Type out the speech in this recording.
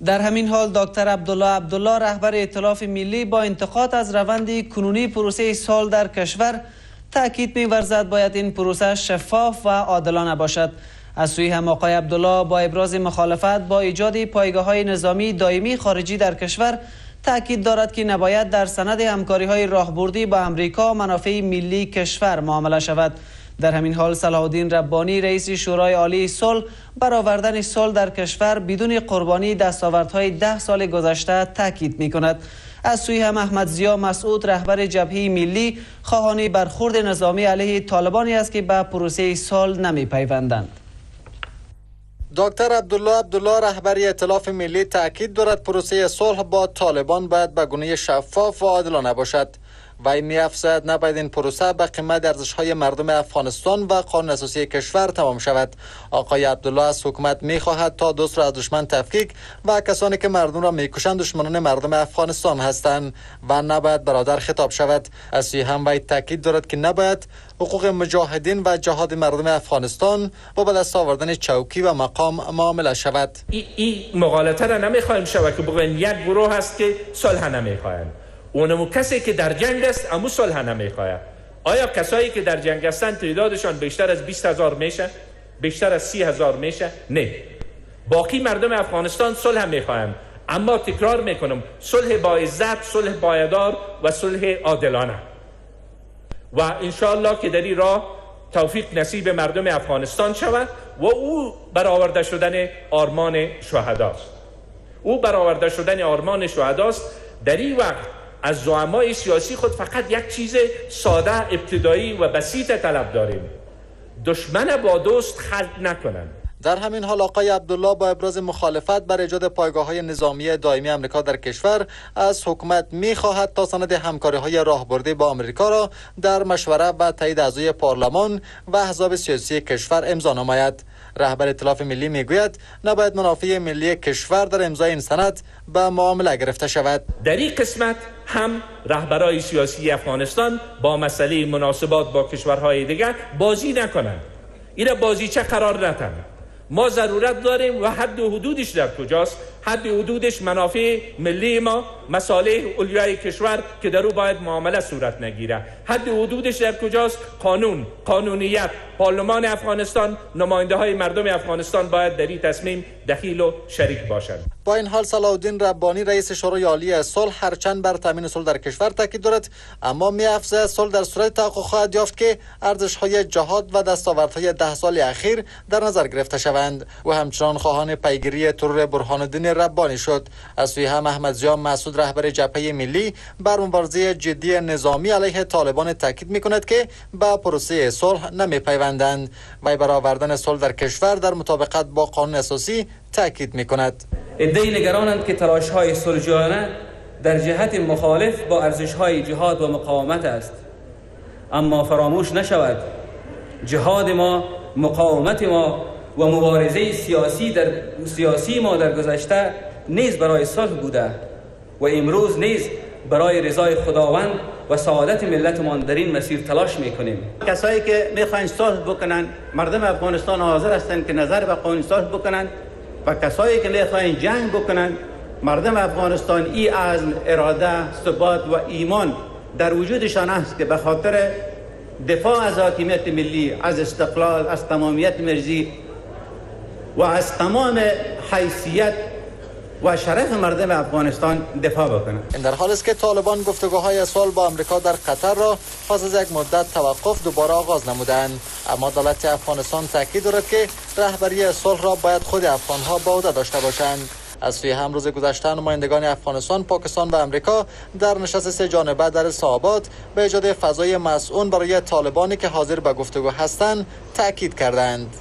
در همین حال دکتر عبدالله رهبر ائتلاف ملی با انتقاد از روند کنونی پروسه صلح در کشور تاکید می‌ورزد باید این پروسه شفاف و عادلانه باشد. از سوی هم آقای عبدالله با ابراز مخالفت با ایجاد پایگاه‌های نظامی دائمی خارجی در کشور تاکید دارد که نباید در سند همکاری‌های راهبردی با امریکا منافع ملی کشور معامله شود. در همین حال صلاح الدین ربانی رئیس شورای عالی صلح بر آوردن صلح در کشور بدون قربانی دستاوردهای 10 سال گذشته تاکید می‌کند. از سوی هم احمد ضیا مسعود رهبر جبهه ملی خواهان برخورد نظامی علیه طالبانی است که به پروسه صلح نمی‌پیوندند. دکتر عبدالله رهبر ائتلاف ملی تاکید دارد پروسه صلح با طالبان باید به گونه شفاف و عادلانه باشد. وی می‌افزاید نباید این پروسه به قیمت ارزش‌های مردم افغانستان و قانون اساسی کشور تمام شود. آقای عبدالله از حکومت می‌خواهد تا دوست را از دشمن تفکیک و کسانی که مردم را می‌کشند دشمنان مردم افغانستان هستند و نباید برادر خطاب شود. از سوی هم وی تاکید دارد که نباید حقوق مجاهدین و جهاد مردم افغانستان با به دست آوردن چوکی و مقام معامله شود. این مغالطه را نمی‌خوایم شود که بگوییم یک گروه هست که صلح نمی‌خواهند. اونمو کسی که در جنگ است امو صلح نمیخواهد. آیا کسایی که در جنگ هستند تعدادشان بیشتر از 20,000 میشه؟ بیشتر از 30,000 میشه؟ نه. باقی مردم افغانستان صلح میخواهند، اما تکرار میکنم صلح با عزت، صلح پایدار و صلح عادلانه. و انشاءالله که در این راه توفیق نصیب مردم افغانستان شود و او برآورده شدن آرمان شهداست. او برآورده شدن آرمان شهداست. در این وقت از زعمای سیاسی خود فقط یک چیز ساده ابتدایی و بسیط طلب داریم: دشمن با دوست خلط نکنند. در همین حال آقای عبدالله با ابراز مخالفت بر ایجاد پایگاه‌های نظامی دائمی آمریکا در کشور از حکومت می‌خواهد تا سند همکاری‌های راهبردی با آمریکا را در مشوره و تایید اعضای پارلمان و احزاب سیاسی کشور امضا نماید. رهبر ائتلاف ملی میگوید نباید منافع ملی کشور در امضای این سند به معامله گرفته شود. در این قسمت هم رهبرای سیاسی افغانستان با مسئله مناسبات با کشورهای دیگر بازی نکنند. این بازیچه قرار ندهند. ما ضرورت داریم و حد و حدودش در کجاست؟ حد و حدودش منافع ملی ما، مصالح علیای کشور که در او باید معامله صورت نگیره. حد و حدودش در کجاست؟ قانون، قانونیت. پارلمان افغانستان، نماینده های مردم افغانستان باید در این تصمیم دخیل و شریک باشند. با این حال صلاح الدین ربانی رئیس شورای عالی صلح هرچند بر تامین صلح در کشور تاکید دارد، اما می‌افزاید صلح در صورت تحقق خواهد یافت که ارزش‌های جهاد و دستاوردهای 10 سال اخیر در نظر گرفته شوند. و همچنان خواهان پیگیری ترور برهان الدین ربانی شد. از سوی هم احمد ضیا مسعود رهبر جبهه ملی بر مبارزه جدی نظامی علیه طالبان تاکید می‌کند که به پروسه صلح نمی‌پیوندند. وی بر آوردن صلح در کشور در مطابقت با قانون اساسی تاکید می‌کند. عده‌ای نگرانند که تلاش‌های صلح‌جویانه در جهت مخالف با ارزش‌های جهاد و مقاومت است، اما فراموش نشود جهاد ما، مقاومت ما و مبارزه سیاسی ما در گذشته نیز برای صلح بوده و امروز نیز برای رضای خداوند و سعادت ملتمان در این مسیر تلاش میکنیم. کسایی که میخواین صلح بکنن، مردم افغانستان حاضر هستند که نظر به قانون صلح بکنن، و کسایی که میخواین جنگ بکنن، مردم افغانستان این عزم، اراده، ثبات و ایمان در وجودشان است که به خاطر دفاع از حاکمیت ملی، از استقلال، از تمامیت مرزی و از تمام حیثیت و شرف مردم افغانستان دفاع بکنند. این در حالی است که طالبان گفتگوهای صلح با آمریکا در قطر را پس از یک مدت توقف دوباره آغاز نمودند، اما دولت افغانستان تاکید دارد که رهبری صلح را باید خود افغانها به عهده داشته باشند. از سوی هم روز گذشته نمایندگان افغانستان، پاکستان و امریکا در نشست 3 جانبه در اسلام به ایجاد فضای مسئول برای طالبانی که حاضر به گفتگو هستند تاکید کردند.